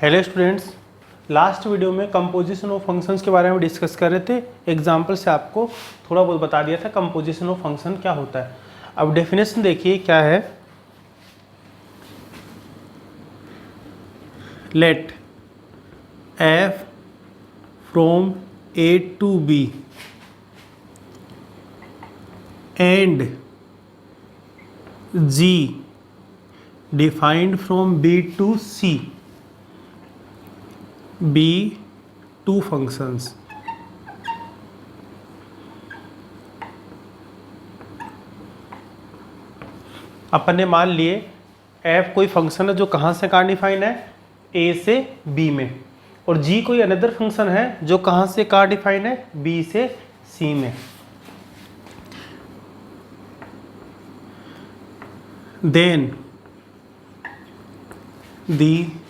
Hello students, last video में composition of functions के बारे में डिस्कस कर रहे थे। एग्जांपल से आपको थोड़ा बहुत बता दिया था कंपोजिशन ऑफ फंक्शन क्या होता है। अब डेफिनेशन देखिए क्या है। Let f from A to B and g defined from B to C be two functions. अपन ने मान लिए एफ कोई फंक्शन है जो कहाँ से कहाँ डिफाइन है, ए से बी में, और जी कोई अनदर फंक्शन है जो कहाँ से कहाँ डिफाइन है, बी से सी में। Then the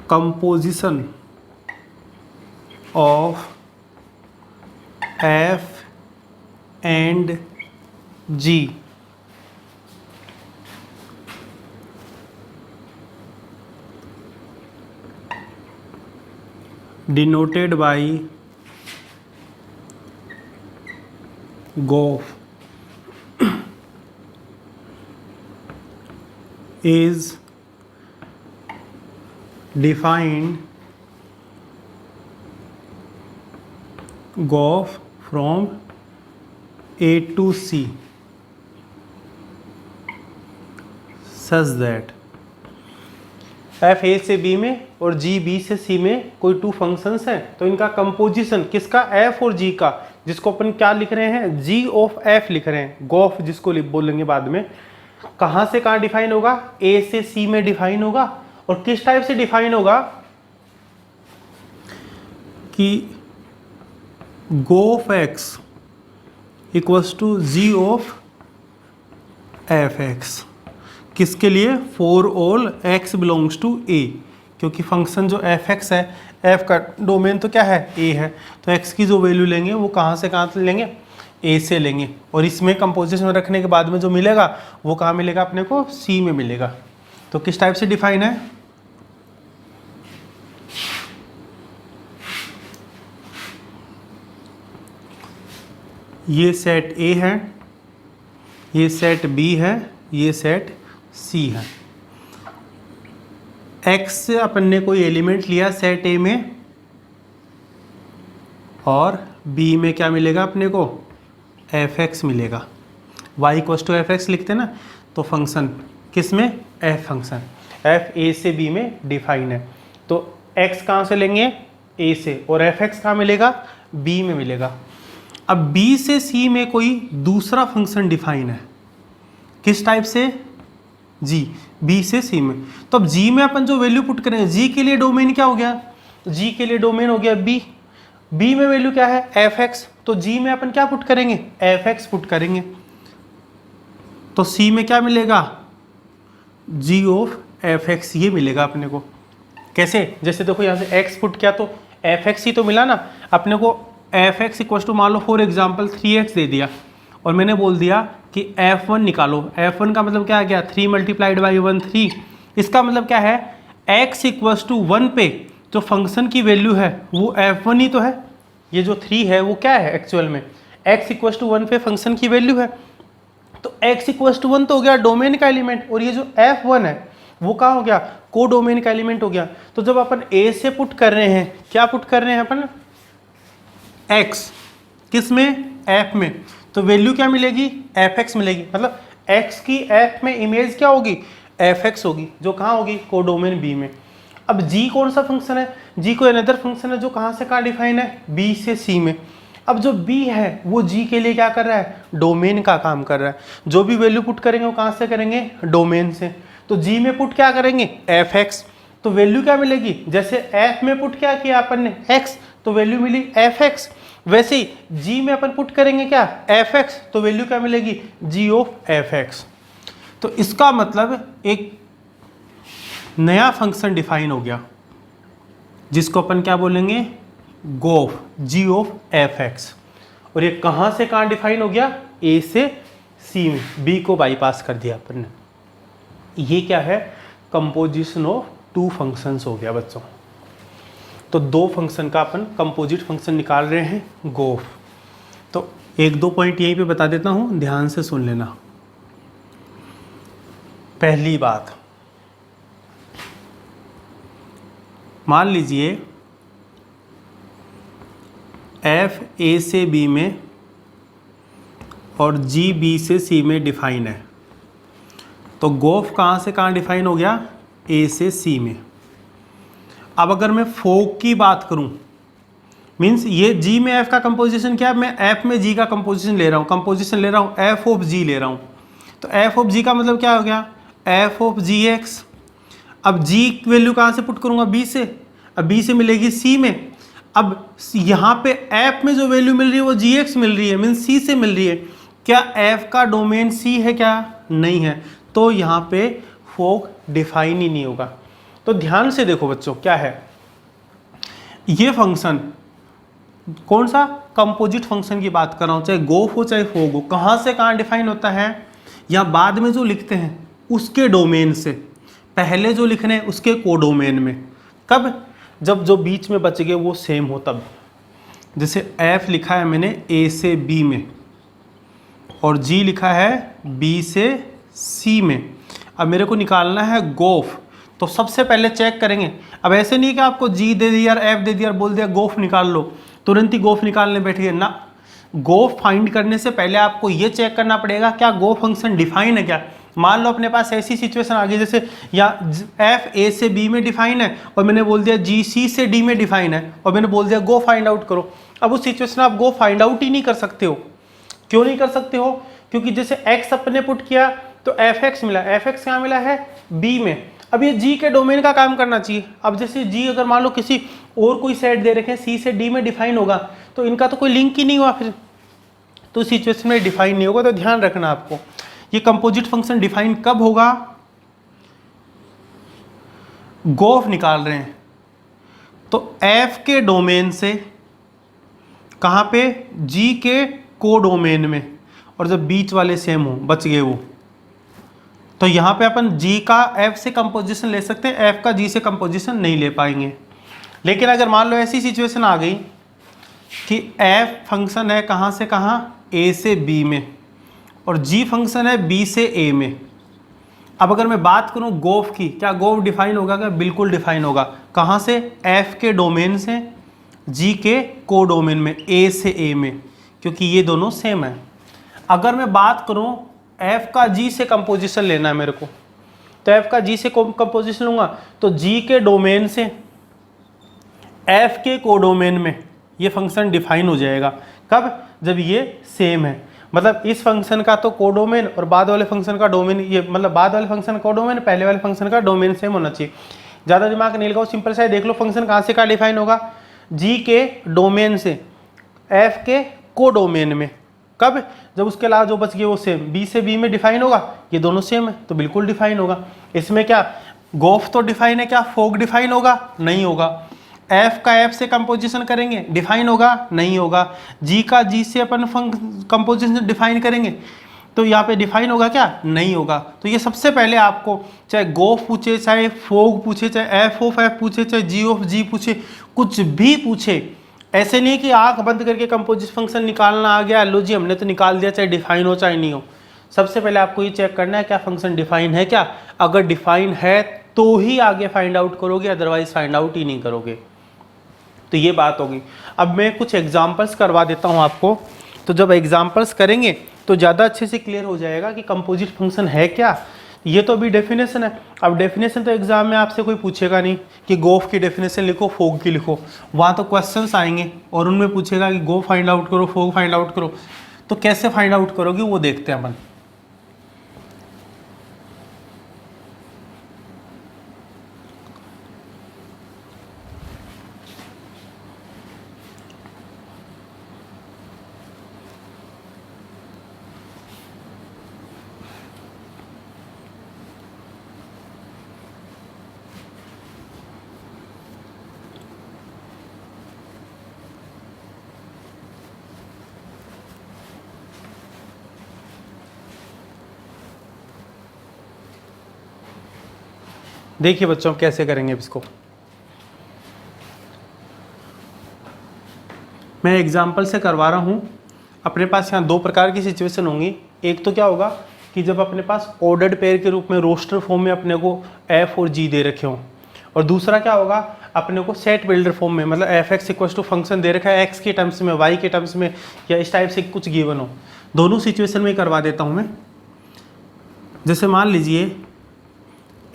composition of F and G denoted by GOF is defined GOF from A to C such that F A से B में और G B से C में कोई टू फंक्शंस हैं, तो इनका कंपोजिशन किसका, F और G का, जिसको अपन क्या लिख रहे हैं, G ऑफ F लिख रहे हैं, GOF जिसको बोलेंगे बाद में, कहाँ से कहाँ डिफाइन होगा, A से C में डिफाइन होगा। और किस टाइप से डिफाइन होगा कि g o of x equals to g of f x. किसके लिए, for all x belongs to A, क्योंकि फंक्शन जो एफ एक्स है, एफ का डोमेन तो क्या है, ए है, तो एक्स की जो वैल्यू लेंगे वो कहाँ से कहाँ लेंगे, ए से लेंगे। और इसमें कंपोजिशन रखने के बाद में जो मिलेगा वो कहाँ मिलेगा, अपने को सी में मिलेगा। तो किस टाइप से डिफाइन है, ये सेट ए है, ये सेट बी है, ये सेट सी है। एक्स से अपन ने कोई एलिमेंट लिया सेट ए में, और बी में क्या मिलेगा अपने को, एफ एक्स मिलेगा। Y equals to f x लिखते ना, तो फंक्शन किस में, एफ फंक्शन, एफ ए से बी में डिफाइन है। तो एक्स कहाँ से लेंगे, ए से, और एफ एक्स कहाँ मिलेगा, बी में मिलेगा। अब B से C में कोई दूसरा फंक्शन डिफाइन है, किस टाइप से, G, B से C में। तो अब G में अपन जो वैल्यू पुट करें, G के लिए डोमेन क्या हो गया, G के लिए डोमेन हो गया B। B में वैल्यू क्या है, fx, तो G में अपन क्या पुट करेंगे, fx पुट करेंगे। तो C में क्या मिलेगा, G ऑफ fx, ये मिलेगा अपने को। कैसे, जैसे देखो यहाँ से x पुट किया तो fx ही तो मिला ना अपने को। एफ एक्स इक्वल टू मान लो फॉर एग्जाम्पल 3x दे दिया, और मैंने बोल दिया कि f1 निकालो। f1 का मतलब क्या आ गया, 3 मल्टीप्लाइड बाई 1 3। इसका मतलब क्या है, x इक्वल टू 1 पे जो फंक्शन की वैल्यू है वो f1 ही तो है। ये जो 3 है वो क्या है एक्चुअल में, x इक्वल टू 1 पे फंक्शन की वैल्यू है। तो x इक्वल टू 1 तो हो गया डोमेन का एलिमेंट, और ये जो f1 है वो क्या हो गया, को डोमेन का एलिमेंट हो गया। तो जब अपन a से पुट कर रहे हैं, क्या पुट कर रहे हैं अपन, x, किस में, f में, तो वैल्यू क्या मिलेगी, fx मिलेगी। मतलब x की f में इमेज क्या होगी, fx होगी, जो कहाँ होगी, कोडोमेन b में। अब g कौन सा फंक्शन है, g कोई अनदर फंक्शन है जो कहाँ से कहाँ डिफाइन है, b से c में। अब जो b है वो g के लिए क्या कर रहा है, डोमेन का काम कर रहा है। जो भी वैल्यू पुट करेंगे वो कहाँ से करेंगे, डोमेन से। तो g में पुट क्या करेंगे, fx, तो वैल्यू क्या मिलेगी, जैसे f में पुट क्या किया अपन ने, x, तो वैल्यू मिली fx। वैसे ही g में अपन पुट करेंगे क्या, fx, तो वैल्यू क्या मिलेगी, g ऑफ fx। तो इसका मतलब एक नया फंक्शन डिफाइन हो गया, जिसको अपन क्या बोलेंगे, गोफ, g ऑफ fx। और ये कहाँ से कहाँ डिफाइन हो गया, a से c में, b को बाईपास कर दिया अपन ने। ये क्या है, कंपोजिशन ऑफ टू फंक्शंस हो गया बच्चों। तो दो फंक्शन का अपन कंपोजिट फंक्शन निकाल रहे हैं गोफ। तो एक दो पॉइंट यहीं पे बता देता हूं, ध्यान से सुन लेना। पहली बात, मान लीजिए एफ ए से बी में और जी बी से सी में डिफाइन है। तो गोफ कहाँ से कहाँ डिफाइन हो गया, ए से सी में। अब अगर मैं फोक की बात करूं, मीन्स ये जी में एफ का कंपोजिशन क्या है, मैं एफ में जी का कंपोजिशन ले रहा हूं, कंपोजिशन ले रहा हूं, एफ ऑफ जी ले रहा हूं। तो एफ ऑफ जी का मतलब क्या हो गया, एफ ऑफ जी एक्स। अब जी की वैल्यू कहाँ से पुट करूंगा, बी से। अब बी से मिलेगी सी में। अब यहाँ पे एफ में जो वैल्यू मिल रही है वो जी एक्स मिल रही है, मीन्स सी से मिल रही है। क्या एफ का डोमेन सी है, क्या नहीं है, तो यहाँ पे फोक डिफाइन ही नहीं होगा। तो ध्यान से देखो बच्चों, क्या है ये फंक्शन, कौन सा, कंपोजिट फंक्शन की बात कर रहा हूँ, चाहे गोफ हो चाहे फोक हो, कहाँ से कहाँ डिफाइन होता है, या बाद में जो लिखते हैं उसके डोमेन से, पहले जो लिखने हैं उसके कोडोमेन में। कब, जब जो बीच में बच गए वो सेम हो तब। जैसे एफ लिखा है मैंने ए से बी में और जी लिखा है बी से सी में। अब मेरे को निकालना है गोफ, तो सबसे पहले चेक करेंगे। अब ऐसे नहीं कि आपको जी दे दिया, एफ दे दिया, बोल दिया गोफ निकाल लो, तुरंत ही गोफ निकालने बैठ गए ना। गोफ फाइंड करने से पहले आपको ये चेक करना पड़ेगा क्या गोफ फंक्शन डिफाइन है क्या। मान लो अपने पास ऐसी सिचुएशन आ गई जैसे या एफ ए से बी में डिफाइन है और मैंने बोल दिया जी सी से डी में डिफाइन है और मैंने बोल दिया गो फाइंड आउट करो। अब उस सिचुएशन में आप गो फाइंड आउट ही नहीं कर सकते हो। क्यों नहीं कर सकते हो, क्योंकि जैसे एक्स अपने पुट किया तो एफ एक्स मिला, एफ एक्स कहाँ मिला है, बी में। अब ये जी के डोमेन का काम करना चाहिए। अब जैसे जी अगर मान लो किसी और कोई सेट दे रखे हैं सी से डी में डिफाइन होगा, तो इनका तो कोई लिंक ही नहीं हुआ फिर, तो सिचुएशन में डिफाइन नहीं होगा। तो ध्यान रखना आपको, ये कंपोजिट फंक्शन डिफाइन कब होगा, गोफ निकाल रहे हैं तो एफ के डोमेन से, कहाँ पे, जी के को डोमेन में, और जब बीच वाले सेम हो, बच गए वो, तो यहाँ पे अपन जी का एफ से कंपोजिशन ले सकते हैं, एफ का जी से कंपोजिशन नहीं ले पाएंगे। लेकिन अगर मान लो ऐसी सिचुएशन आ गई कि एफ फंक्शन है कहाँ से कहाँ, ए से बी में, और जी फंक्शन है बी से ए में। अब अगर मैं बात करूँ गोफ की, क्या गोफ डिफाइन होगा क्या, बिल्कुल डिफाइन होगा। कहाँ से, एफ के डोमेन से, जी के को डोमेन में, ए से ए में, क्योंकि ये दोनों सेम है। अगर मैं बात करूँ एफ का जी से कंपोजिशन लेना है मेरे को, तो एफ का जी से कंपोजिशन लूँगा तो जी के डोमेन से एफ के कोडोमेन में ये फंक्शन डिफाइन हो जाएगा। कब, जब ये सेम है। मतलब इस फंक्शन का तो कोडोमेन और बाद वाले फंक्शन का डोमेन, ये मतलब बाद वाले फंक्शन का कोडोमेन, पहले वाले फंक्शन का डोमेन सेम होना चाहिए। ज़्यादा दिमाग नहीं लगाओ, सिंपल सा देख लो फंक्शन कहाँ से कहाँ डिफाइन होगा, जी के डोमेन से एफ के कोडोमेन में। कब, जब उसके अलावा जो बच गए वो सेम, बी से बी में डिफाइन होगा, ये दोनों सेम है तो बिल्कुल डिफाइन होगा। इसमें क्या गोफ तो डिफाइन है, क्या फोक डिफाइन होगा, नहीं होगा। एफ का एफ से कंपोजिशन करेंगे, डिफाइन होगा, नहीं होगा। जी का जी से अपन कंपोजिशन डिफाइन करेंगे तो यहाँ पे डिफाइन होगा क्या, नहीं होगा। तो ये सबसे पहले आपको, चाहे गोफ पूछे, चाहे फोक पूछे, चाहे एफ ऑफ एफ पूछे, चाहे जी ऑफ जी पूछे, कुछ भी पूछे, ऐसे नहीं कि आंख बंद करके कंपोजिट फंक्शन निकालना आ गया, लो जी हमने तो निकाल दिया, चाहे डिफाइन हो चाहे नहीं हो। सबसे पहले आपको ये चेक करना है क्या फंक्शन डिफाइन है क्या। अगर डिफाइन है तो ही आगे फाइंड आउट करोगे, अदरवाइज फाइंड आउट ही नहीं करोगे। तो ये बात होगी। अब मैं कुछ एग्जांपल्स करवा देता हूँ आपको, तो जब एग्जांपल्स करेंगे तो ज़्यादा अच्छे से क्लियर हो जाएगा कि कंपोजिट फंक्शन है क्या। ये तो अभी डेफिनेशन है। अब डेफिनेशन तो एग्जाम में आपसे कोई पूछेगा नहीं कि गोफ की डेफिनेशन लिखो, फोक की लिखो, वहाँ तो क्वेश्चंस आएंगे और उनमें पूछेगा कि गो फाइंड आउट करो, फोक फाइंड आउट करो। तो कैसे फाइंड आउट करोगे वो देखते हैं अपन। देखिए बच्चों, कैसे करेंगे इसको। मैं एग्जाम्पल से करवा रहा हूँ। अपने पास यहाँ दो प्रकार की सिचुएशन होंगी। एक तो क्या होगा कि जब अपने पास ऑर्डर्ड पेयर के रूप में रोस्टर फॉर्म में अपने को एफ और जी दे रखे हों, और दूसरा क्या होगा अपने को सेट बिल्डर फॉर्म में, मतलब f x equal to function दे रखा है एक्स के टर्म्स में, वाई के टर्म्स में, या इस टाइप से कुछ गिवन हो। दोनों सिचुएशन में करवा देता हूँ मैं। जैसे मान लीजिए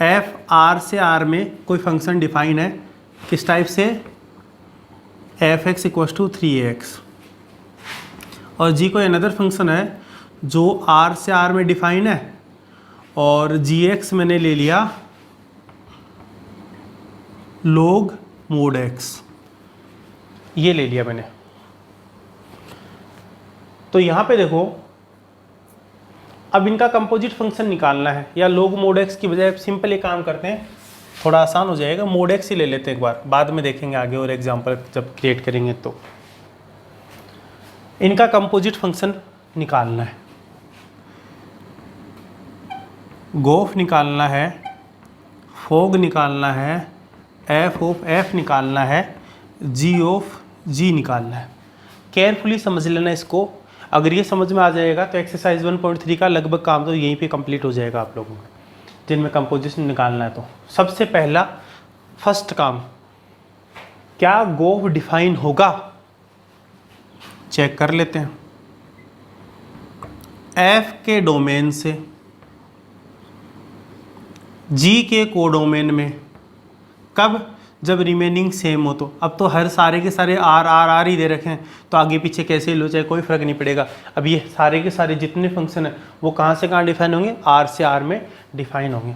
एफ आर से आर में कोई फंक्शन डिफाइन है, किस टाइप से, F x equal to 3x, और जी कोई अनदर फंक्शन है जो आर से आर में डिफाइन है, और जी एक्स मैंने ले लिया log mod x, ये ले लिया मैंने। तो यहाँ पे देखो, अब इनका कंपोजिट फंक्शन निकालना है, या log mod x की बजाय सिंपल ये काम करते हैं, थोड़ा आसान हो जाएगा, mod x ही ले लेते हैं एक बार, बाद में देखेंगे आगे और एग्जांपल जब क्रिएट करेंगे। तो इनका कंपोजिट फंक्शन निकालना है, गोफ निकालना है, फोग निकालना है, एफ ऑफ एफ निकालना है, जी ऑफ जी निकालना है। केयरफुली समझ लेना इसको। अगर ये समझ में आ जाएगा तो एक्सरसाइज 1.3 का लगभग काम तो यहीं पे कंप्लीट हो जाएगा आप लोगों का, जिनमें कंपोजिशन निकालना है। तो सबसे पहला फर्स्ट काम, क्या गोफ डिफाइन होगा, चेक कर लेते हैं। एफ के डोमेन से जी के कोडोमेन में, कब, जब रिमेनिंग सेम हो। तो अब तो हर सारे के सारे आर आर आर ही दे रखे हैं, तो आगे पीछे कैसे लो चाहे कोई फर्क नहीं पड़ेगा। अब ये सारे के सारे जितने फंक्शन हैं वो कहाँ से कहाँ डिफाइन होंगे, आर से आर में डिफाइन होंगे।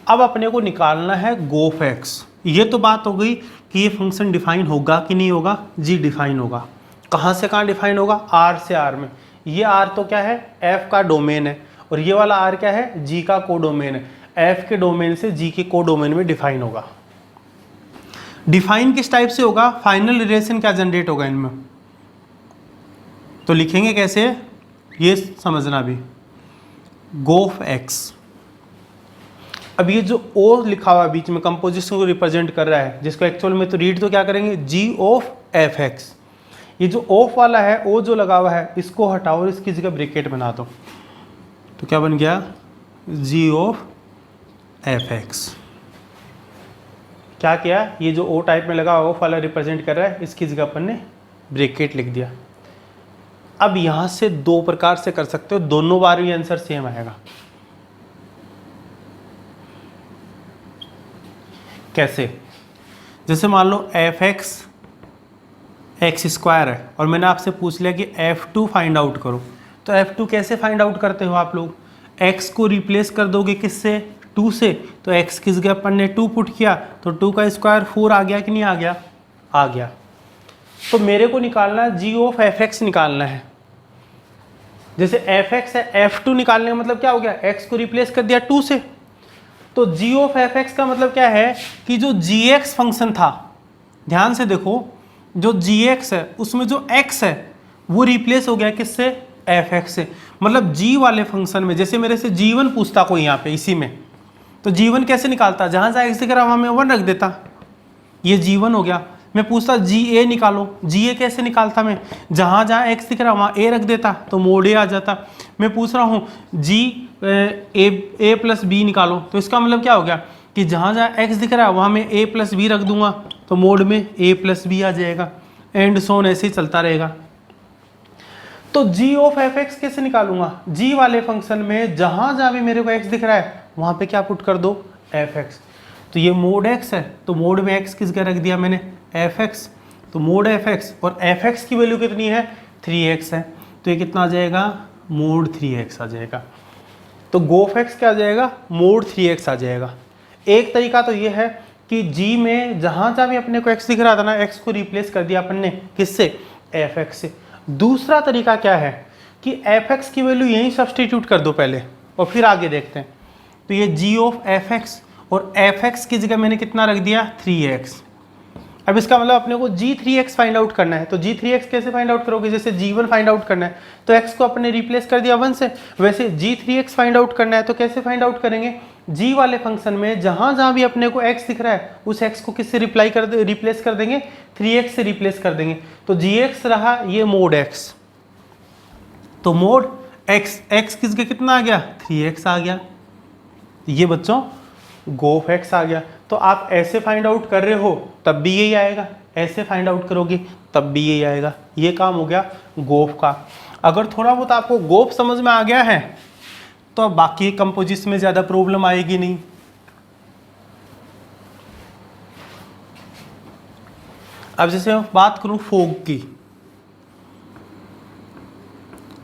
अब अपने को निकालना है गोफ एक्स। ये तो बात हो गई कि ये फंक्शन डिफाइन होगा कि नहीं होगा, जी डिफाइन होगा। कहाँ से कहाँ डिफाइन होगा, आर से आर में। ये आर तो क्या है, एफ का डोमेन है, और ये वाला आर क्या है, जी का कोडोमेन है। एफ के डोमेन से जी के कोडोमेन में डिफाइन होगा। डिफाइन किस टाइप से होगा, फाइनल रिलेशन क्या जनरेट होगा इनमें, तो लिखेंगे कैसे, ये समझना भी। गोफ एक्स, अब ये जो ओ लिखा हुआ बीच में कंपोजिशन को रिप्रेजेंट कर रहा है, जिसको एक्चुअल में तो रीड तो क्या करेंगे, जी ऑफ एफ एक्स। ये जो ऑफ वाला है, ओ जो लगा हुआ है, इसको हटाओ और इसकी जगह ब्रैकेट बना दो, तो क्या बन गया, जी ऑफ एफ एक्स। क्या किया, ये जो ओ टाइप में लगा ऑफ वाला रिप्रेजेंट कर रहा है, इसकी जगह अपन ने ब्रैकेट लिख दिया। अब यहां से दो प्रकार से कर सकते हो, दोनों बार भी आंसर सेम आएगा। कैसे, जैसे मान लो एफ एक्स एक्स स्क्वायर है, और मैंने आपसे पूछ लिया कि F2 फाइंड आउट करो, तो F2 कैसे फाइंड आउट करते हो आप लोग, x को रिप्लेस कर दोगे किससे, 2 से, तो x किस जगह अपन ने 2 पुट किया, तो 2 का स्क्वायर 4 आ गया कि नहीं आ गया, आ गया। तो मेरे को निकालना है जी ऑफ एफ एक्स निकालना है। जैसे एफ एक्स है, F2 निकालने का मतलब क्या हो गया, x को रिप्लेस कर दिया 2 से, तो जी ऑफ एफ एक्स का मतलब क्या है कि जो जी एक्स फंक्शन था, ध्यान से देखो, जो जी एक्स है उसमें जो x है वो रिप्लेस हो गया किससे, एफ एक्स से। मतलब जी वाले फंक्शन में, जैसे मेरे से g1 पूछता कोई यहाँ पे इसी में, तो g1 कैसे निकालता, जहाँ जहाँ x दिख रहा वहाँ मैं 1 रख देता, ये g1 हो गया। मैं पूछता ga निकालो, ga कैसे निकालता मैं, जहाँ जहाँ x दिख रहा वहाँ a रख देता, तो मोड a आ जाता। मैं पूछ रहा हूँ a प्लस b निकालो, तो इसका मतलब क्या हो गया कि जहाँ जहाँ x दिख रहा है वहाँ मैं a प्लस बी रख दूंगा, तो मोड में a प्लस बी आ जाएगा, एंड सोन ऐसे ही चलता रहेगा। तो g ऑफ एफ एक्स कैसे निकालूंगा, g वाले फंक्शन में जहाँ जहाँ भी मेरे को x दिख रहा है वहाँ पे क्या पुट कर दो, एफ एक्स। तो ये मोड x है, तो मोड में x किस जगह रख दिया मैंने, एफ एक्स, तो मोड एफ एक्स, और एफ एक्स की वैल्यू कितनी है, 3x है, तो ये कितना आ जाएगा, मोड 3x आ जाएगा। तो गोफ एक्स क्या आ जाएगा, मोड 3x आ जाएगा। एक तरीका तो ये है कि g में जहाँ जहाँ भी अपने को x दिख रहा था ना, x को रिप्लेस कर दिया अपन ने किससे, एफ एक्स से। दूसरा तरीका क्या है कि एफ एक्स की वैल्यू यहीं सब्सटीट्यूट कर दो पहले, और फिर आगे देखते हैं। तो ये g ऑफ एफ एक्स, और एफ एक्स की जगह मैंने कितना रख दिया, 3x, अब इसका मतलब अपने को g3x फाइंड आउट करना है, तो g3x कैसे फाइंड आउट करोगे, जैसे g1 फाइंड आउट करना है तो x को अपने रिप्लेस कर दिया 1 से, वैसे g3x फाइंड आउट करना है तो कैसे फाइंड आउट करेंगे, g वाले फंक्शन में जहां जहां भी अपने को x दिख रहा है उस x को किससे रिप्लेस कर देंगे, 3x से रिप्लेस कर देंगे, तो gx रहा ये मोड x, तो मोड x किसके कितना आ गया, 3x आ गया, ये बच्चों गोफ x आ गया। तो आप ऐसे फाइंड आउट कर रहे हो तब भी यही आएगा, ऐसे फाइंड आउट करोगे तब भी यही आएगा, ये काम हो गया गोफ का। अगर थोड़ा बहुत आपको गोफ समझ में आ गया है तो अब बाकी कंपोजिट्स में ज़्यादा प्रॉब्लम आएगी नहीं। अब जैसे मैं बात करूं फोग की,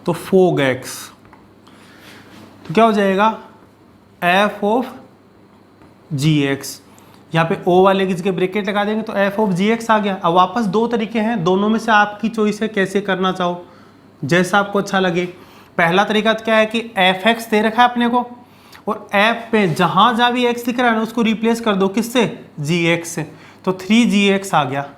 तो फोग x तो क्या हो जाएगा, f ऑफ gx, यहाँ पे o वाले की जगह ब्रैकेट लगा देंगे तो f ऑफ gx आ गया। अब वापस दो तरीके हैं, दोनों में से आपकी चॉइस है कैसे करना चाहो, जैसा आपको अच्छा लगे। पहला तरीका क्या है कि fx दे रखा है अपने को और f पे जहां जहां भी x दिख रहा है ना उसको रिप्लेस कर दो किससे, gx से, तो 3gx आ गया।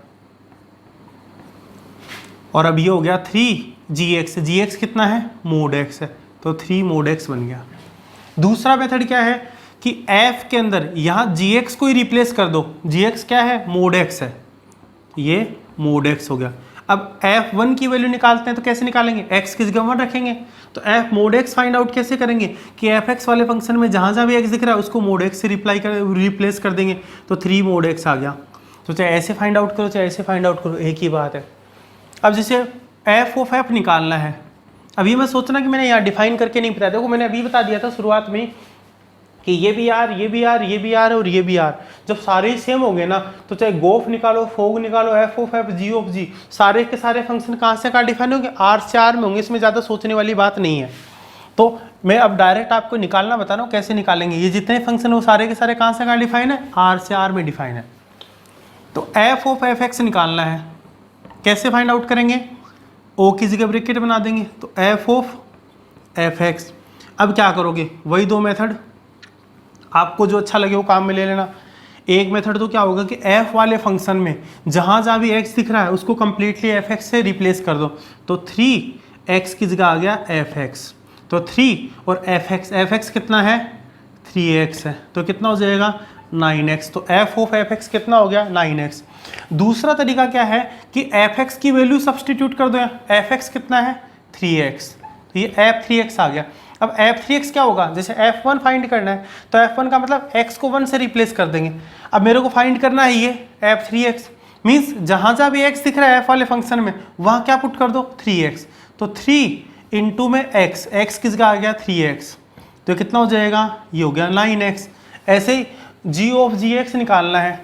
और अब ये हो गया 3gx, gx कितना है, मोड x है, तो 3 मोड x बन गया। दूसरा मेथड क्या है कि f के अंदर यहाँ gx को ही रिप्लेस कर दो, gx क्या है, मोड x है, ये मोड x हो गया। अब f1 की वैल्यू निकालते हैं तो कैसे निकालेंगे, x की जगह 1 रखेंगे, तो f mode x find out कैसे करेंगे कि fx वाले फंक्शन में जहाँ जहाँ भी x दिख रहा है उसको मोड x से रिप्लेस कर देंगे, तो 3 मोड x आ गया। तो चाहे ऐसे फाइंड आउट करो चाहे ऐसे फाइंड आउट करो, एक ही बात है। अब जैसे f ऑफ f निकालना है, अभी मैं सोचना कि मैंने यहाँ डिफाइन करके नहीं बताया, देखो मैंने अभी बता दिया था शुरुआत में कि ये भी आर, ये भी आर, ये भी आर और ये भी आर, जब सारे ही सेम होंगे ना तो चाहे गोफ निकालो, फोग निकालो, f of f, g of g, सारे के सारे फंक्शन कहाँ से कहाँ डिफाइन होंगे, आर से आर में होंगे, इसमें ज़्यादा सोचने वाली बात नहीं है। तो मैं अब डायरेक्ट आपको निकालना बता रहा हूँ कैसे निकालेंगे, ये जितने फंक्शन वो सारे के सारे कहाँ से कहाँ डिफाइन है, आर से आर में डिफाइन है। तो एफ ऑफ एफ एक्स निकालना है, कैसे फाइंड आउट करेंगे, ओ की जगह ब्रैकेट बना देंगे, तो एफ ऑफ एफ एक्स। अब क्या करोगे, वही दो मेथड, आपको जो अच्छा लगे वो काम में ले लेना। एक मेथड तो क्या होगा कि f वाले फंक्शन में जहाँ जहाँ भी x दिख रहा है उसको कम्प्लीटली fx से रिप्लेस कर दो, तो 3x की जगह आ गया fx, तो 3 और fx कितना है, 3x है, तो कितना हो जाएगा 9x, तो f ऑफ fx कितना हो गया 9x। दूसरा तरीका क्या है कि fx की वैल्यू सब्सटीट्यूट कर दो, fx कितना है 3x, तो ये f3x आ गया। अब f3x क्या होगा, जैसे f1 फाइंड करना है तो f1 का मतलब x को 1 से रिप्लेस कर देंगे। अब मेरे को फाइंड करना है ये f3x, मीन्स जहाँ जहाँ भी x दिख रहा है f वाले फंक्शन में वहाँ क्या पुट कर दो 3x, तो 3 इंटू में x किस का आ गया 3x, तो कितना हो जाएगा, ये हो गया 9x। ऐसे ही g ऑफ gx निकालना है,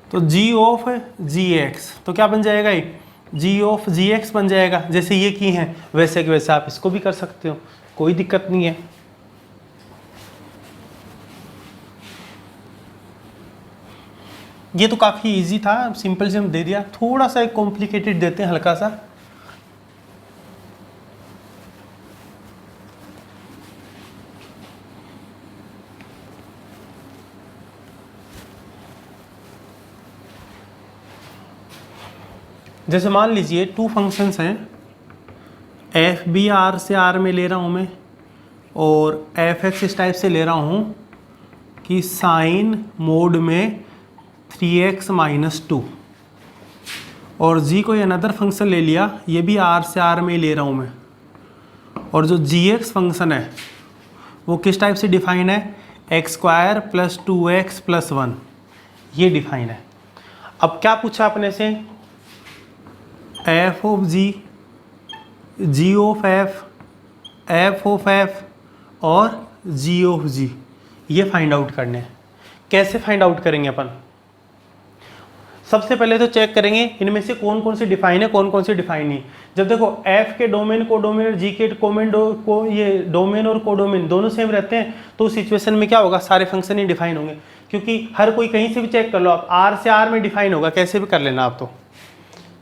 तो g ऑफ gx तो क्या बन जाएगा, ये g ऑफ gx बन जाएगा। जैसे ये की हैं वैसे कि वैसे आप इसको भी कर सकते हो, कोई दिक्कत नहीं है। ये तो काफ़ी इजी था, सिंपल से हम दे दिया, थोड़ा सा एक कॉम्प्लिकेटेड देते हैं हल्का सा। जैसे मान लीजिए टू फंक्शंस हैं, एफ बी आर से आर में ले रहा हूँ मैं और एफ एक्स इस टाइप से ले रहा हूँ कि साइन मोड में 3x - 2, और जी कोई अनदर फंक्शन ले लिया, ये भी आर से आर में ही ले रहा हूँ मैं, और जो जी एक्स फंक्शन है वो किस टाइप से डिफाइन है, x² + 2x + 1, ये डिफाइन है। अब क्या पूछा अपने से, f of g, g of f, f of f और g ऑफ g, ये फाइंड आउट करने हैं। कैसे फाइंड आउट करेंगे अपन, सबसे पहले तो चेक करेंगे इनमें से कौन कौन से डिफाइन है कौन कौन से डिफाइन नहीं। जब देखो f के डोमेन कोडोमेन और g के ये डोमेन और कोडोमेन दोनों सेम रहते हैं तो उस सिचुएशन में क्या होगा, सारे फंक्शन ही डिफाइन होंगे, क्योंकि हर कोई कहीं से भी चेक कर लो आप, r से r में डिफाइन होगा, कैसे भी कर लेना आप।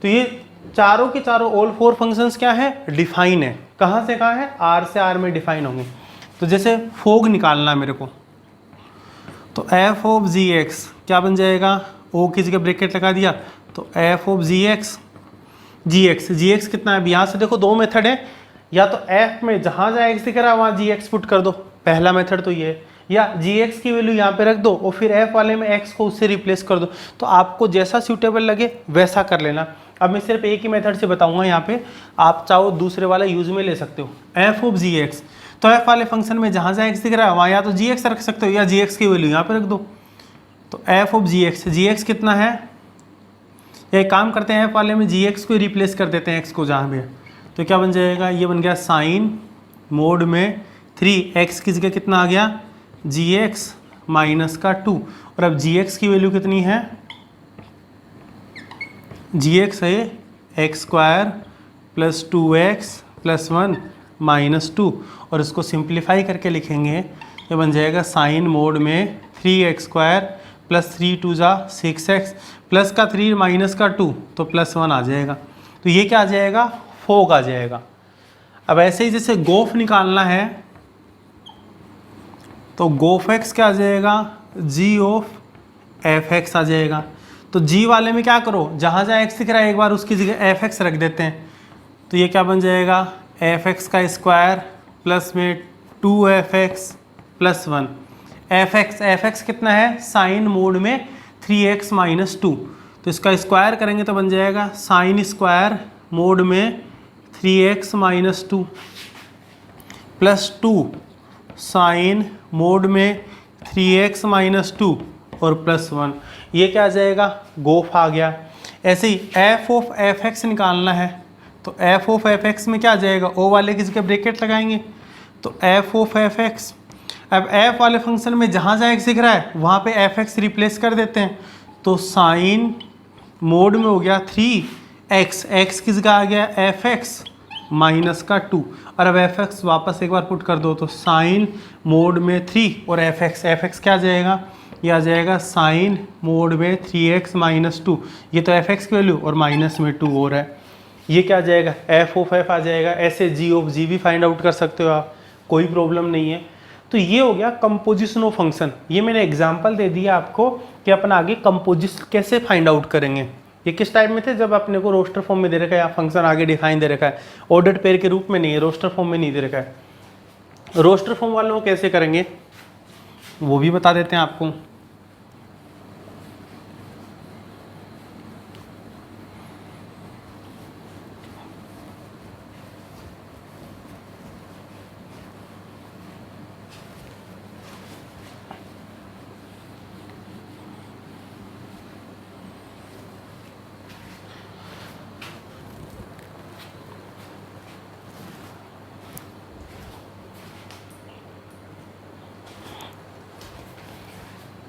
तो ये चारों के चारों ऑल 4 फंक्शंस क्या है, डिफाइन है। कहाँ से कहाँ है, r से r में डिफाइन होंगे। तो जैसे फोग निकालना है मेरे को, तो f ऑफ gx क्या बन जाएगा, ओ की जगह ब्रैकेट लगा दिया तो f of g x, g x कितना है, अब यहाँ से देखो दो मेथड है, या तो एफ में जहाँ जहाँ एक्स दिख रहा है वहाँ जी एक्स पुट कर दो, पहला मेथड तो ये है, या जी एक्स की वैल्यू यहाँ पे रख दो और फिर एफ वाले में एक्स को उससे रिप्लेस कर दो। तो आपको जैसा सूटेबल लगे वैसा कर लेना। अब मैं सिर्फ एक ही मेथड से बताऊंगा यहाँ पे, आप चाहो दूसरे वाला यूज में ले सकते हो। एफ ऑफ जी एक्स, तो एफ वाले फंक्शन में जहाँ जहाँ एक्स दिख रहा है वहाँ या तो जी एक्स रख सकते हो या जी एक्स की वैल्यू यहाँ पे रख दो। तो एफ ऑफ जी एक्स कितना है, एक काम करते हैं एफ वाले में जी एक्स को रिप्लेस कर देते हैं एक्स को जहाँ भी है, तो क्या बन जाएगा, ये बन गया साइन मोड में 3x की जगह कितना आ गया, जी एक्स माइनस का 2। और अब जी एक्स की वैल्यू कितनी है, जी एक्स है x square plus 2x plus 1 minus 2, और इसको सिंप्लीफाई करके लिखेंगे, ये बन जाएगा साइन मोड में 3x स्क्वायर प्लस 3 2 जा 6x प्लस का 3 माइनस का 2 तो प्लस 1 आ जाएगा। तो ये क्या आ जाएगा, फोग आ जाएगा। अब ऐसे ही जैसे गोफ निकालना है तो गोफ एक्स क्या आ जाएगा, जी ऑफ एफ एक्स आ जाएगा। तो जी वाले में क्या करो, जहाँ जहाँ एक्स दिख रहा है एक बार उसकी जगह एफ एक्स रख देते हैं, तो ये क्या बन जाएगा, एफ एक्स का स्क्वायर प्लस में 2f x plus 1। F x कितना है, साइन मोड में 3x माइनस 2, तो इसका स्क्वायर करेंगे तो बन जाएगा साइन स्क्वायर मोड में 3x minus 2 plus 2 sine mod में 3x माइनस 2 और प्लस 1। ये क्या आ जाएगा, गोफ आ गया। ऐसे ही एफ ऑफ एफ एक्स निकालना है तो एफ ऑफ एफ एक्स में क्या आ जाएगा, ओ वाले की जगह ब्रैकेट लगाएंगे तो एफ ऑफ एफ एक्स। अब एफ वाले फंक्शन में जहाँ जहाँ एक्स दिख रहा है वहाँ पे एफ एक्स रिप्लेस कर देते हैं, तो साइन मोड में हो गया 3x, एक्स की जगह आ गया एफ एक्स माइनस का 2, और अब एफ एक्स वापस एक बार पुट कर दो तो साइन मोड में 3 और एफ एक्स क्या आ जाएगा, ये आ जाएगा साइन मोड में 3x माइनस 2, ये तो एफ एक्स की वैल्यू और माइनस में 2 और है, ये क्या आ जाएगा, एफ ऑफ एफ आ जाएगा। ऐसे जी ऑफ जी भी फाइंड आउट कर सकते हो आप, कोई प्रॉब्लम नहीं है। तो ये हो गया कंपोजिशन ऑफ फंक्शन। ये मैंने एग्जांपल दे दिया आपको कि अपन आगे कंपोजिशन कैसे फाइंड आउट करेंगे। ये किस टाइप में थे, जब अपने को रोस्टर फॉर्म में दे रखा है या फंक्शन आगे डिफाइन दे रखा है, ऑर्डर्ड पेयर के रूप में नहीं है, रोस्टर फॉर्म में नहीं दे रखा है। रोस्टर फॉर्म वालों को कैसे करेंगे वो भी बता देते हैं आपको।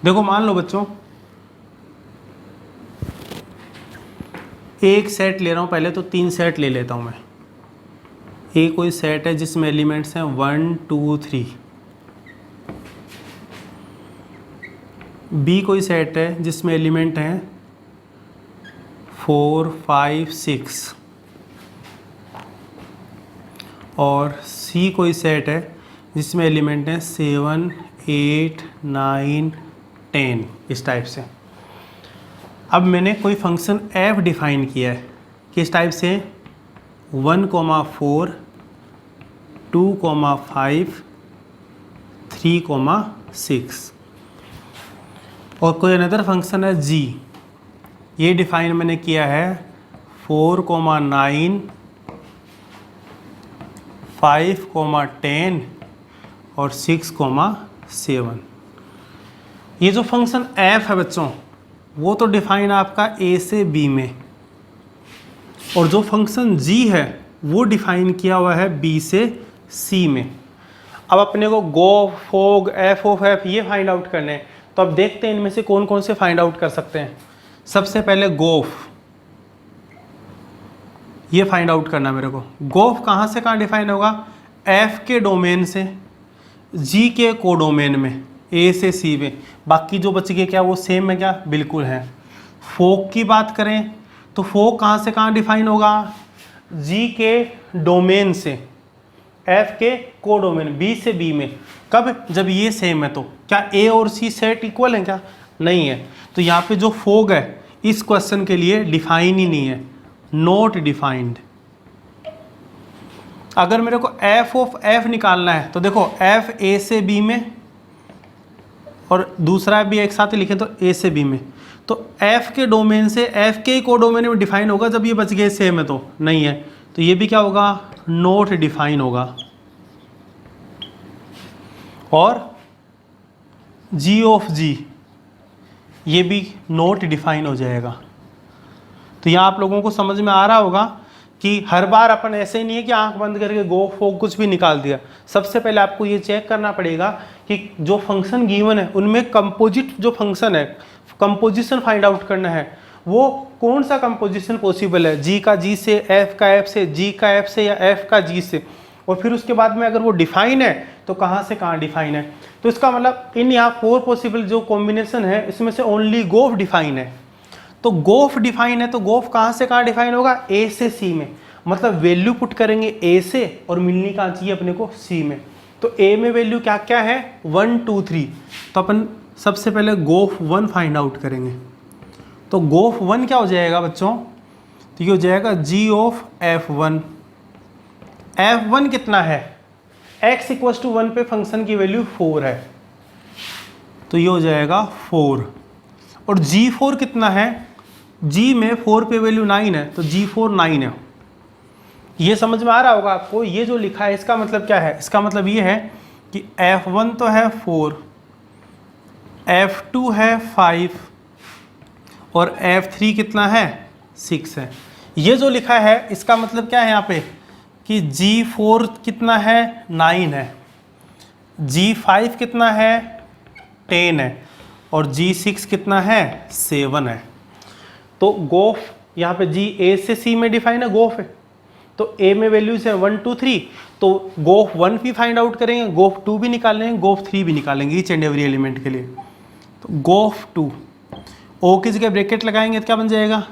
देखो मान लो बच्चों, एक सेट ले रहा हूँ, पहले तो 3 सेट ले लेता हूँ मैं। ए कोई सेट है जिसमें एलिमेंट्स हैं 1 2 3, बी कोई सेट है जिसमें एलिमेंट हैं 4 5 6, और सी कोई सेट है जिसमें एलिमेंट हैं 7 8 9 10, इस टाइप से। अब मैंने कोई फंक्शन f डिफाइन किया है, किस टाइप से, 1 4 2 5 3 6, और कोई अनदर फंक्शन है g, ये डिफाइन मैंने किया है 4 9 5 10 और 6 7। ये जो फंक्शन f है बच्चों वो तो डिफाइन आपका a से b में, और जो फंक्शन g है वो डिफाइन किया हुआ है b से c में। अब अपने को गो फोग f ऑफ f ये फाइंड आउट करने हैं, तो अब देखते हैं इनमें से कौन कौन से फाइंड आउट कर सकते हैं। सबसे पहले गोफ, ये फाइंड आउट करना मेरे को। गोफ कहाँ से कहाँ डिफाइन होगा, f के डोमेन से g के कोडोमेन में a से c में, बाकी जो बच गए क्या वो सेम है क्या, बिल्कुल है। फोक की बात करें तो फोक कहाँ से कहाँ डिफाइन होगा, g के डोमेन से f के कोडोमेन b से b में। कब, जब ये सेम है। तो क्या a और c सेट इक्वल है क्या, नहीं है। तो यहाँ पे जो फोग है इस क्वेश्चन के लिए डिफाइन ही नहीं है, नॉट डिफाइंड। अगर मेरे को एफ ऑफ एफ निकालना है तो देखो एफ ए से बी में और दूसरा भी एक साथ ही लिखें तो ए से बी में, तो एफ के डोमेन से एफ के को डोमेन में डिफाइन होगा। जब ये बच गए सेम है तो नहीं है, तो ये भी क्या होगा, नॉट डिफाइन होगा। और जी ऑफ जी ये भी नॉट डिफाइन हो जाएगा। तो यहाँ आप लोगों को समझ में आ रहा होगा कि हर बार अपन ऐसे ही नहीं है कि आंख बंद करके गो फोग कुछ भी निकाल दिया। सबसे पहले आपको ये चेक करना पड़ेगा कि जो फंक्शन गिवन है उनमें कंपोजिट जो फंक्शन है, कंपोजिशन फाइंड आउट करना है, वो कौन सा कंपोजिशन पॉसिबल है, जी का जी से, एफ का एफ से, जी का एफ से या एफ का जी से। और फिर उसके बाद में अगर वो डिफाइन है तो कहाँ से कहाँ डिफाइन है। तो इसका मतलब इन यहाँ 4 पॉसिबल जो कॉम्बिनेशन है इसमें से ओनली गोफ डिफाइन है। तो गोफ डिफाइन है तो गोफ कहाँ से कहाँ डिफाइन होगा, ए से सी में। मतलब वैल्यू पुट करेंगे ए से और मिलनी कहाँ चाहिए अपने को, सी में। तो ए में वैल्यू क्या क्या है, 1 2 3। तो अपन सबसे पहले गोफ 1 फाइंड आउट करेंगे। तो गोफ 1 क्या हो जाएगा बच्चों, तो ये हो जाएगा जी ऑफ F1। F1 कितना है, x इक्वल टू 1 पे फंक्शन की वैल्यू 4 है, तो ये हो जाएगा 4। और G4 कितना है, G में 4 पे वैल्यू 9 है, तो G4 9 है। ये समझ में आ रहा होगा आपको, ये जो लिखा है इसका मतलब क्या है, इसका मतलब ये है कि F1 तो है 4, F2 है 5 और F3 कितना है, 6 है। ये जो लिखा है इसका मतलब क्या है यहाँ पे कि G4 कितना है, 9 है, G5 कितना है, 10 है और G6 कितना है, 7 है। तो गोफ यहाँ पे G A से C में डिफाइन है, गोफ है। तो A में वैल्यूज है 1 2 3, तो गोफ 1 भी फाइंड आउट करेंगे, गोफ 2 भी निकालेंगे, गोफ 3 भी निकालेंगे ईच एंड एवरी एलिमेंट के लिए। तो गोफ 2 O की जगह ब्रैकेट लगाएंगे तो क्या बन जाएगा,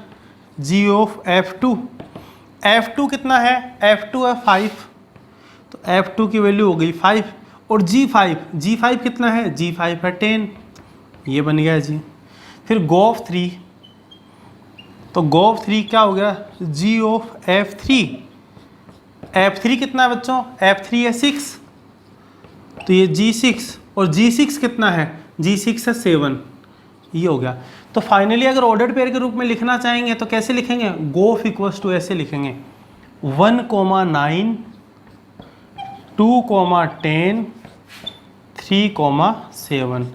G ऑफ F2। F2 कितना है, F2 है 5, तो F2 की वैल्यू हो गई 5। और G5 कितना है, G5 है 10, ये बन गया जी। फिर गोफ 3, तो गोफ 3 क्या हो गया, G ऑफ F3। F3 कितना है बच्चों, F3 है 6, तो ये G6 और G6 कितना है, G6 है 7, ये हो गया। तो फाइनली अगर ऑर्डर्ड पेयर के रूप में लिखना चाहेंगे तो कैसे लिखेंगे, गोफ इक्वल्स टू ऐसे लिखेंगे 1, 9, 2, 10, 3, 7।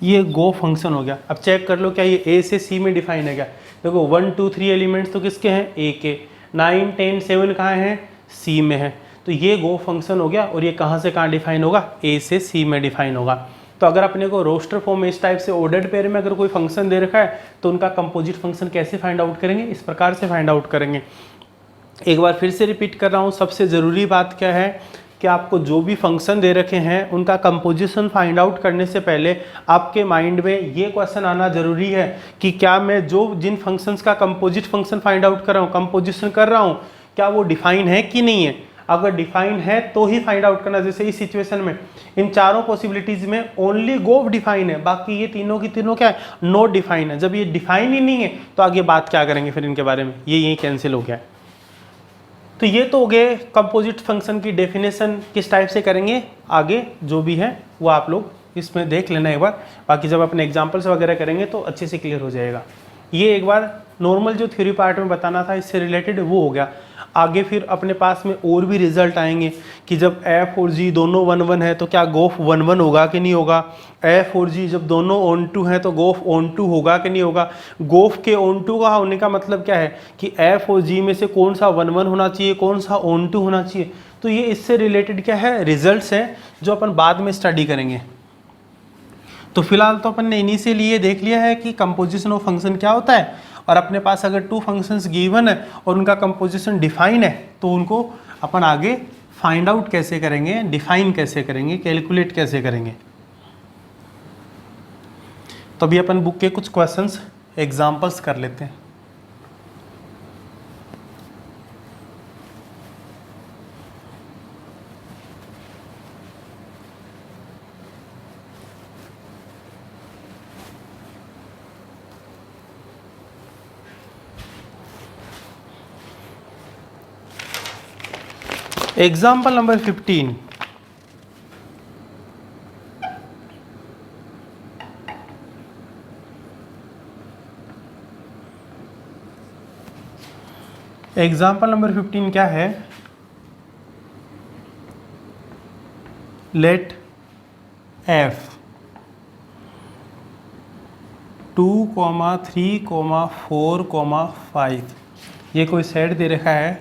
ये गो फंक्शन हो गया। अब चेक कर लो क्या ये ए से सी में डिफाइन है क्या। देखो 1 2 3 एलिमेंट्स तो किसके हैं, ए के, 9 10 7 कहाँ हैं, सी में है। तो ये गो फंक्शन हो गया और ये कहाँ से कहाँ डिफाइन होगा, ए से सी में डिफाइन होगा। तो अगर अपने को रोस्टर फॉर्म में इस टाइप से ऑर्डर्ड पेयर में अगर कोई फंक्शन दे रखा है तो उनका कंपोजिट फंक्शन कैसे फाइंड आउट करेंगे, इस प्रकार से फाइंड आउट करेंगे। एक बार फिर से रिपीट कर रहा हूँ, सबसे ज़रूरी बात क्या है कि आपको जो भी फंक्शन दे रखे हैं उनका कंपोजिशन फाइंड आउट करने से पहले आपके माइंड में ये क्वेश्चन आना जरूरी है कि क्या मैं जो जिन फंक्शंस का कंपोजिट फंक्शन फाइंड आउट कर रहा हूँ, कंपोजिशन कर रहा हूँ, क्या वो डिफाइन है कि नहीं है। अगर डिफाइन है तो ही फाइंड आउट करना। जैसे इस सिचुएशन में इन चारों पॉसिबिलिटीज में ओनली गोफ डिफाइन है, बाकी ये तीनों की तीनों क्या है, नॉट डिफाइन है। जब ये डिफाइन ही नहीं है तो आगे बात क्या करेंगे फिर इनके बारे में, ये यही कैंसिल हो गया। तो ये तो हो गए कंपोजिट फंक्शन की डेफिनेशन किस टाइप से करेंगे, आगे जो भी है वो आप लोग इसमें देख लेना एक बार। बाकी जब अपने एग्जांपल्स वगैरह करेंगे तो अच्छे से क्लियर हो जाएगा। ये एक बार नॉर्मल जो थ्योरी पार्ट में बताना था इससे रिलेटेड वो हो गया। आगे फिर अपने पास में और भी रिजल्ट आएंगे कि जब एफ और जी दोनों 1 1 है तो क्या गोफ 1 1 होगा कि नहीं होगा। एफ और जी जब दोनों ऑन टू हैं तो गोफ ऑन टू होगा कि नहीं होगा। गोफ के ऑन टू का होने का मतलब क्या है कि एफ और जी में से कौन सा 1 1 होना चाहिए, कौन सा ऑन टू होना चाहिए। तो ये इससे रिलेटेड क्या है, रिजल्ट्स हैं जो अपन बाद में स्टडी करेंगे। तो फिलहाल तो अपन ने इनिशियली ये देख लिया है कि कंपोजिशन ऑफ फंक्शन क्या होता है, और अपने पास अगर 2 फंक्शंस गिवन है और उनका कंपोजिशन डिफाइन है तो उनको अपन आगे फाइंड आउट कैसे करेंगे, डिफाइन कैसे करेंगे, कैलकुलेट कैसे करेंगे। तो अभी अपन बुक के कुछ क्वेश्चंस एग्जांपल्स कर लेते हैं। Example number 15। एग्जाम्पल नंबर 15 क्या है? लेट f 2, 3, 4, 5 ये कोई सेट दे रखा है।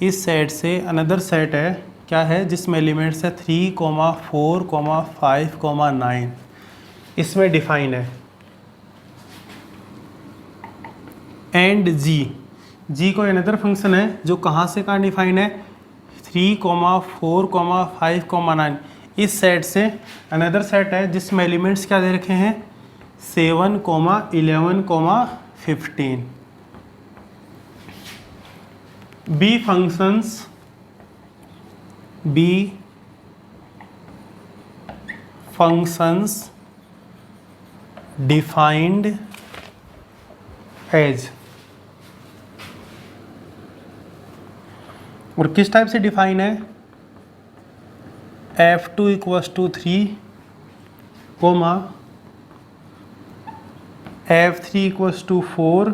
इस सेट से अनदर सेट है, क्या है, जिसमें एलिमेंट्स है 3, 4, 5, 9। इसमें डिफाइन है एंड जी कोई अनदर फंक्शन है जो कहाँ से कहाँ डिफाइन है, 3, 4, 5, 9। इस सेट से अनदर सेट है जिसमें एलिमेंट्स क्या दे रखे हैं, 7, 11, 15। बी फंक्शंस डिफाइंड एज, और किस टाइप से डिफाइन है, f2 = 3, f3 = 4,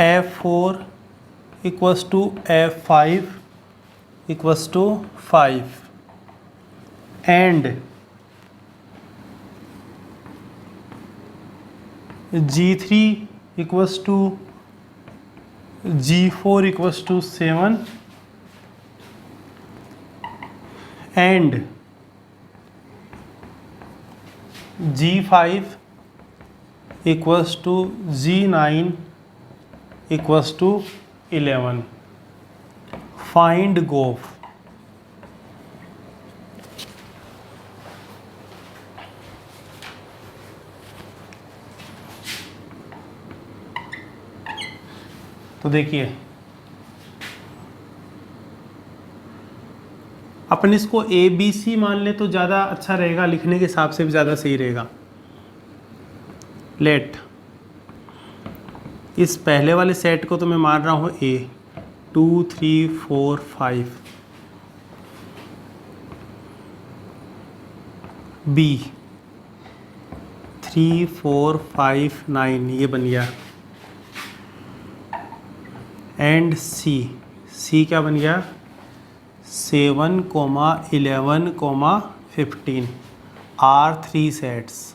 f4 = f5 = 5 and g3 = g4 = 7 and g5 = g9 = 11। Find गोफ। तो देखिए अपन इसको ABC मान ले तो ज़्यादा अच्छा रहेगा, लिखने के हिसाब से भी ज़्यादा सही रहेगा। लेट इस पहले वाले सेट को तो मैं मान रहा हूँ A, 2, 3, 4, 5, B 3, 4, 5, 9 ये बन गया, एंड C क्या बन गया, 7, 11, 15 आर 3 सेट्स।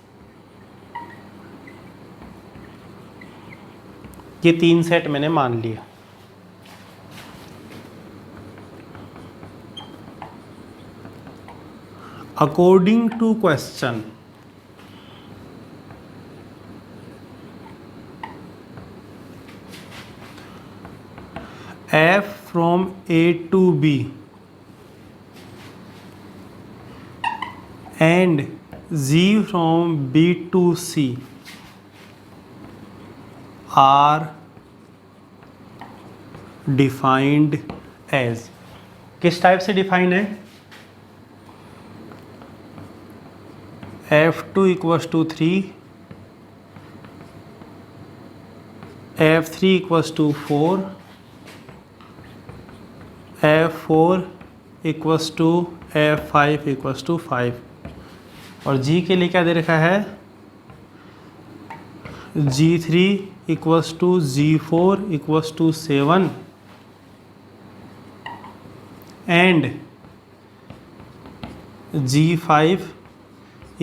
ये 3 सेट मैंने मान लिया। According to question F from A to B and G from B to C are defined as, किस टाइप से डिफाइन है, F2 = 3, F3 = 4, F4 = F5 = 5 और G के लिए क्या दे रखा है, G3 = G4 = 7 and G5 =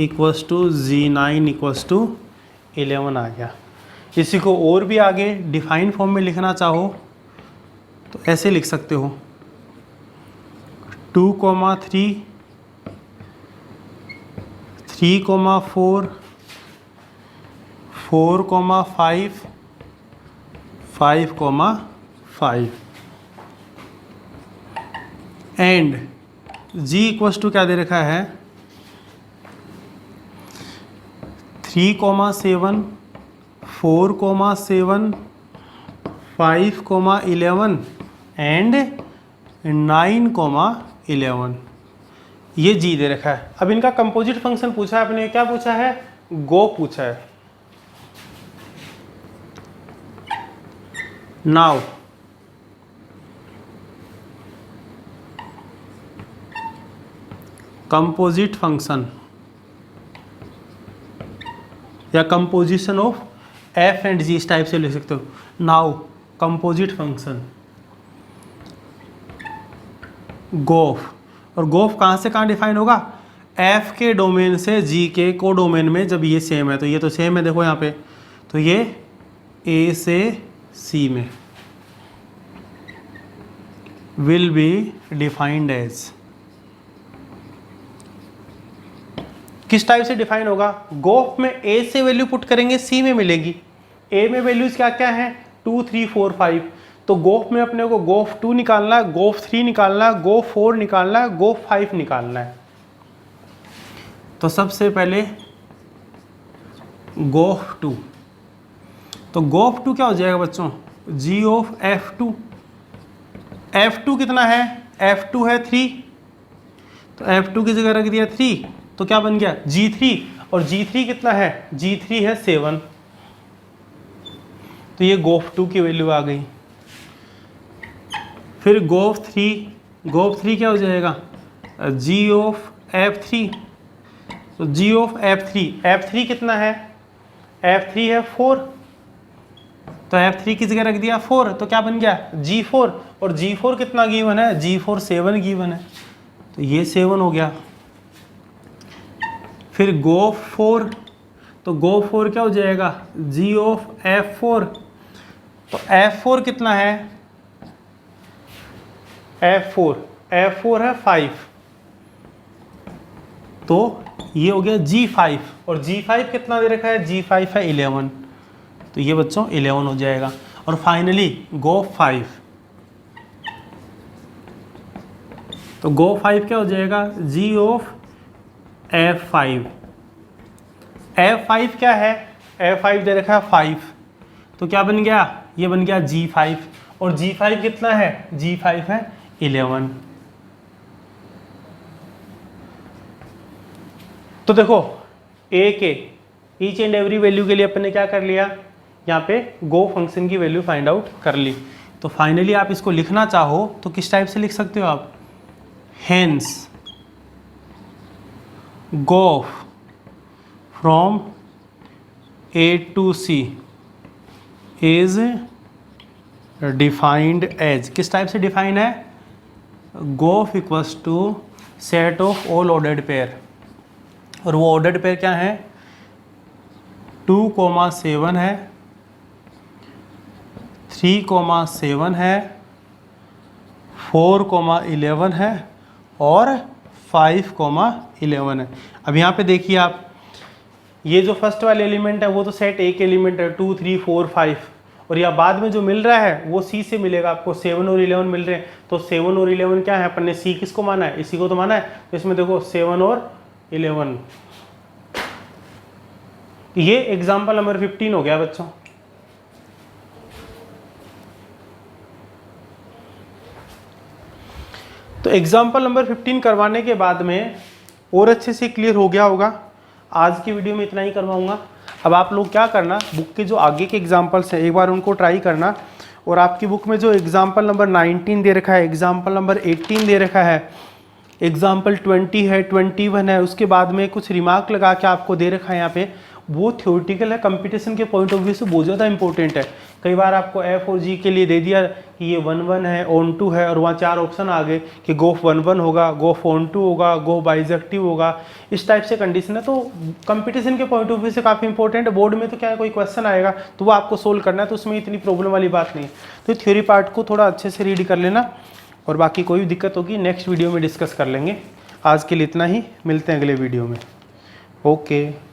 G9 = 11 आ गया। इसी को और भी आगे डिफाइन फॉर्म में लिखना चाहो तो ऐसे लिख सकते हो, 2, 3, 3, 4, 4, 5, 5, 5 एंड G = क्या दे रखा है, 3, 7, 4, 7, 5, 11 एंड 9, 11 ये G दे रखा है। अब इनका कंपोजिट फंक्शन पूछा है अपने, क्या पूछा है, गो पूछा है। नाउ कंपोजिट फंक्शन या कंपोजिशन ऑफ एफ एंड जी, इस टाइप से लिख सकते हो। नाउ कंपोजिट फंक्शन गोफ, और गोफ कहाँ से कहाँ डिफाइन होगा, एफ के डोमेन से जी के को डोमेन में, जब ये सेम है तो ये तो सेम है, देखो यहाँ पे, तो ये ए से सी में विल बी डिफाइंड एज, किस टाइप से डिफाइन होगा, गोफ में ए से वैल्यू पुट करेंगे सी में मिलेगी, ए में वैल्यूज क्या क्या है 2 3 4 5, तो गोफ में अपने को गोफ 2 निकालना है, गोफ 3 निकालना है, गोफ 4 निकालना है, गोफ 5 निकालना है। तो सबसे पहले गोफ 2, तो गोफ 2 क्या हो जाएगा बच्चों, जी ऑफ F2, F2 कितना है, F2 है 3, तो F2 की जगह रख दिया 3, तो क्या बन गया G3, और G3 कितना है, G3 है 7, तो ये गोफ 2 की वैल्यू आ गई। फिर गोफ 3 क्या हो जाएगा, G ऑफ F3, तो G ऑफ F3 कितना है, F3 है 4, तो F3 की जगह रख दिया 4, तो क्या बन गया G4, और G4 कितना गिवन है, G4 7 गिवन है, तो ये 7 हो गया। फिर गोफ 4, तो गोफ 4 क्या हो जाएगा, G ऑफ F4, तो F4 कितना है, F4 है 5, तो ये हो गया G5, और G5 कितना दे रखा है, G5 है 11, तो ये बच्चों 11 हो जाएगा। और फाइनली गोफ 5, तो गोफ 5 क्या हो जाएगा, G ऑफ F5, F5 क्या है, F5 दे रखा है 5, तो क्या बन गया, ये बन गया G5, और G5 कितना है, G5 है 11। तो देखो ए के ईच एंड एवरी वैल्यू के लिए अपन ने क्या कर लिया, यहाँ पे गो फंक्शन की वैल्यू फाइंड आउट कर ली। तो फाइनली आप इसको लिखना चाहो तो किस टाइप से लिख सकते हो आप, hence go from A to C is defined as, किस टाइप से डिफाइन है, g o f equals to set of all ordered pair, और वो ऑर्डर्ड पेयर क्या है 2,7 है, 3,7 है, 4,11 है और 5,11 है। अब यहाँ पे देखिए आप, ये जो फर्स्ट वाले एलिमेंट है वो तो सेट ए के एलिमेंट है 2 3 4 5, और या बाद में जो मिल रहा है वो सी से मिलेगा आपको, 7 और 11 मिल रहे हैं, तो 7 और 11 क्या है, अपन ने सी किसको माना है, इसी को तो माना है, तो इसमें देखो 7 और 11, ये एग्जाम्पल नंबर 15 हो गया बच्चों। तो एग्जाम्पल नंबर 15 करवाने के बाद में और अच्छे से क्लियर हो गया होगा। आज की वीडियो में इतना ही करवाऊंगा। अब आप लोग क्या करना, बुक के जो आगे के एग्जाम्पल्स हैं एक बार उनको ट्राई करना, और आपकी बुक में जो एग्जाम्पल नंबर 19 दे रखा है, एग्जाम्पल नंबर 18 दे रखा है, एग्जाम्पल 20 है, 21 है, उसके बाद में कुछ रिमार्क लगा के आपको दे रखा है यहाँ पे, वो थ्योरेटिकल है, कंपटीशन के पॉइंट ऑफ व्यू से बहुत ज़्यादा इंपॉर्टेंट है। कई बार आपको एफ और जी के लिए दे दिया कि ये 1-1 है, ऑन टू है, और वहाँ 4 ऑप्शन आ गए कि गोफ 1-1 होगा, गोफ ऑन टू होगा, गोफ बाइजेक्टिव होगा, इस टाइप से कंडीशन है। तो कंपटीशन के पॉइंट ऑफ व्यू से काफ़ी इंपॉर्टेंट है। बोर्ड में तो क्या है, कोई क्वेश्चन आएगा तो वो आपको सोल्व करना है, तो उसमें इतनी प्रॉब्लम वाली बात नहीं है। तो थ्योरी पार्ट को थोड़ा अच्छे से रीड कर लेना, और बाकी कोई भी दिक्कत होगी नेक्स्ट वीडियो में डिस्कस कर लेंगे। आज के लिए इतना ही, मिलते हैं अगले वीडियो में। ओके।